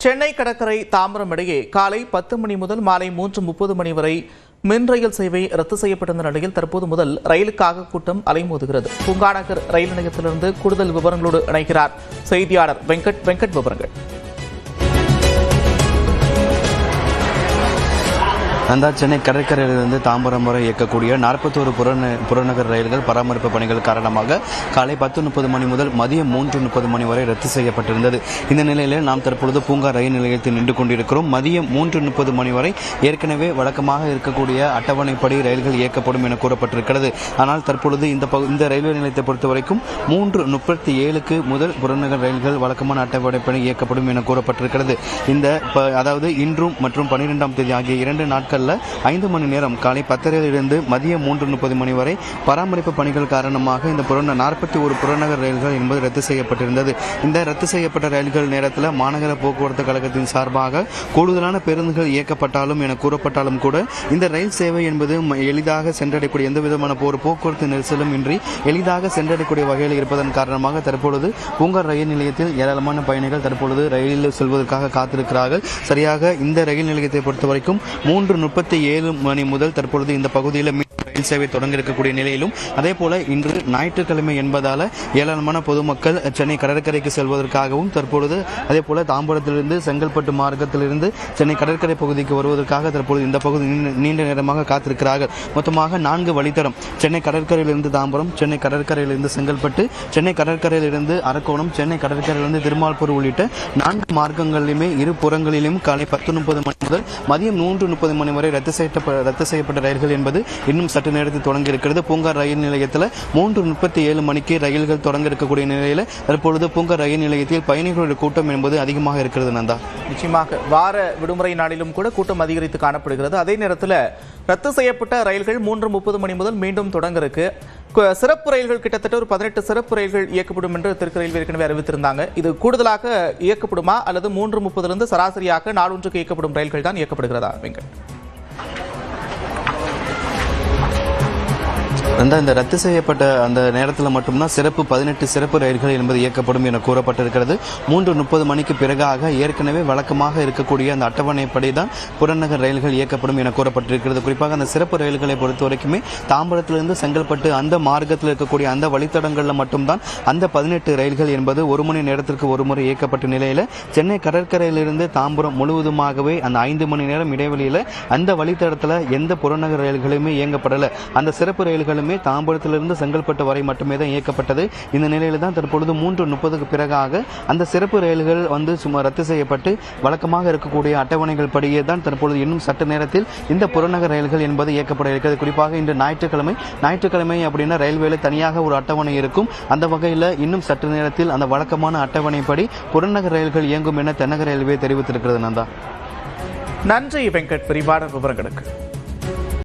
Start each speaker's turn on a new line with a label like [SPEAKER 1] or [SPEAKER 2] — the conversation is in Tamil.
[SPEAKER 1] சென்னை கடற்கரை தாம்பரம் இடையே காலை 10 மணி முதல் மாலை 3:30 மணி வரை மின் ரயில் சேவை ரத்து செய்யப்பட்டிருந்த நிலையில் தற்போது முதல் ரயிலுக்காக கூட்டம் அலைமோதுகிறது. பூங்காநகர் ரயில் நிலையத்திலிருந்து கூடுதல் விவரங்களோடு இணைகிறார் செய்தியாளர் வெங்கட். விவரங்கள்.
[SPEAKER 2] சென்னை கடற்கரையிலிருந்து தாம்பரம் வரை இயக்கக்கூடிய 41 புறநகர் ரயில்கள் பராமரிப்பு பணிகள் காரணமாக காலை 10:30 மணி முதல் மதியம் 3:30 மணி வரை ரத்து செய்யப்பட்டிருந்தது. இந்த நிலையில் நாம் தற்பொழுது பூங்கா ரயில் நிலையத்தில் நின்று கொண்டிருக்கிறோம். மதியம் 3:30 மணி வரை ஏற்கனவே வழக்கமாக இருக்கக்கூடிய அட்டவணைப்படி ரயில்கள் இயக்கப்படும் என கூறப்பட்டிருக்கிறது. ஆனால் தற்பொழுது இந்த ரயில்வே நிலையத்தை பொறுத்தவரைக்கும் 3:37 முதல் புறநகர் ரயில்கள் வழக்கமான அட்டவணைப்படி இயக்கப்படும் என கூறப்பட்டிருக்கிறது. அதாவது இன்றும் மற்றும் 12ஆம் தேதி ஆகிய 2 நாட்கள் 5 மணி நேரம் காலை 10:30 மதியம் 3:30 மணி வரை பராமரிப்பு பணிகள் காரணமாக இந்த 41 புறநகர் ரயில்கள் என்பது ரத்து செய்யப்பட்டிருந்தது. இந்த ரத்து செய்யப்பட்ட ரயில்கள் நேரத்தில் மாநகர போக்குவரத்து கழகத்தின் சார்பாக கூடுதலான பேருந்துகள் இயக்கப்பட்டாலும் என கூறப்பட்டாலும் கூட இந்த ரயில் சேவை என்பது எளிதாக சென்றடையக்கூடிய எந்த விதமான போக்குவரத்து நெரிசலும் இன்றி எளிதாக சென்றடையக்கூடிய வகையில் இருப்பதன் காரணமாக தற்பொழுது பூங்கா ரயில் நிலையத்தில் ஏராளமான பயணிகள் தற்பொழுது ரயிலில் செல்வதற்காக காத்திருக்கிறார்கள். சரியாக இந்த ரயில் நிலையத்தை பொறுத்தவரைக்கும் 3:37 மணி முதல் தற்பொழுது இந்த பகுதியில் ரயில் சேவை தொடங்க இருக்கக்கூடிய நிலையிலும் அதே போல இன்று ஞாயிற்றுக்கிழமை என்பதால் ஏராளமான பொதுமக்கள் சென்னை கடற்கரைக்கு செல்வதற்காகவும் தற்பொழுது அதே போல தாம்பரத்திலிருந்து செங்கல்பட்டு மார்க்கத்திலிருந்து சென்னை கடற்கரை பகுதிக்கு வருவதற்காக தற்பொழுது இந்த பகுதி நீண்ட நேரமாக காத்திருக்கிறார்கள். மொத்தமாக 4 வழித்தடம் சென்னை கடற்கரையிலிருந்து தாம்பரம், சென்னை கடற்கரையிலிருந்து செங்கல்பட்டு, சென்னை கடற்கரையிலிருந்து அரக்கோணம், சென்னை கடற்கரையிலிருந்து திருமால்பூர் உள்ளிட்ட 4 மார்க்கங்களிலுமே இரு புறங்களிலும் காலை 10:30 மணி முதல் மதியம் 3:30 மணி வரை ரத்து செய்யப்பட்ட ரயில்கள் என்பது இன்னும் சற்று நேரத்தில் தொடங்கி இருக்கிறது. பூங்கா ரயில் நிலையத்தில் 3:37 மணிக்கு ரயில்கள் தொடங்க இருக்கக்கூடிய நிலையில் தற்பொழுது பூங்கா ரயில் நிலையத்தில் பயணிகளுடைய கூட்டம் என்பது அதிகமாக இருக்கிறது. நந்தா,
[SPEAKER 1] நிச்சயமாக வார விடுமுறை நாளிலும் கூட கூட்டம் அதிகரித்து காணப்படுகிறது. அதே நேரத்தில் ரத்து செய்யப்பட்ட ரயில்கள் 3:30 மணி முதல் மீண்டும் தொடங்க இருக்கு. சிறப்பு ரயில்கள் கிட்டத்தட்ட ஒரு 18 சிறப்பு ரயில்கள் இயக்கப்படும் என்று தெற்கு ரயில்வே ஏற்கனவே அறிவித்திருந்தாங்க. இது கூடுதலாக இயக்கப்படுமா அல்லது 3:30 சராசரியாக நாளொன்றுக்கு இயக்கப்படும் ரயில்கள் தான் இயக்கப்படுகிறதா?
[SPEAKER 2] இந்த ரத்து செய்யப்பட்ட அந்த நேரத்தில் மட்டும்தான் 18 சிறப்பு ரயில்கள் என்பது இயக்கப்படும் என கூறப்பட்டிருக்கிறது. 3:30 மணிக்கு பிறகாக ஏற்கனவே வழக்கமாக இருக்கக்கூடிய அந்த அட்டவணைப்படி தான் புறநகர் ரயில்கள் இயக்கப்படும் என கூறப்பட்டிருக்கிறது. குறிப்பாக அந்த சிறப்பு ரயில்களை பொறுத்த வரைக்குமே தாம்பரத்திலிருந்து செங்கல்பட்டு அந்த மார்க்கத்தில் இருக்கக்கூடிய அந்த வழித்தடங்களில் மட்டும்தான் அந்த 18 ரயில்கள் என்பது 1 மணி நேரத்திற்கு ஒரு முறை இயக்கப்பட்ட நிலையில் சென்னை கடற்கரையிலிருந்து தாம்பரம் முழுவதுமாகவே அந்த 5 மணி நேரம் இடைவெளியில் அந்த வழித்தடத்தில் எந்த புறநகர் ரயில்களுமே இயங்கப்படலை. அந்த சிறப்பு ரயில்களும் தாம்பரத்திலிருந்து செங்கல்பட்டு வரை மட்டுமே தான் இயக்கப்பட்டது. இந்த நிலையில தான் தற்பொழுது 3:30 பிறகாக அந்த சிறப்பு ரயில்கள் சும்மா ரத்து செய்யப்பட்டு வழக்கமாக இருக்கக்கூடிய அட்டவணைகள் படியே தான் தற்பொழுது இன்னும் சற்று நேரத்தில் இந்த புறநகர் ரயில்கள் என்பது இயக்கப்பட இருக்கிறது. குறிப்பாக இன்று ஞாயிற்றுக்கிழமை அப்படின்னா ரயில்வேல தனியாக ஒரு அட்டவணை இருக்கும். அந்த வகையில் இன்னும் சற்று நேரத்தில் அந்த வழக்கமான அட்டவணைப்படி புறநகர் ரயில்கள் இயங்கும் என தென்னக ரயில்வே தெரிவித்திருக்கிறது. நந்தா,
[SPEAKER 1] நன்றி வெங்கட், விரிவான விவரங்களுக்கு.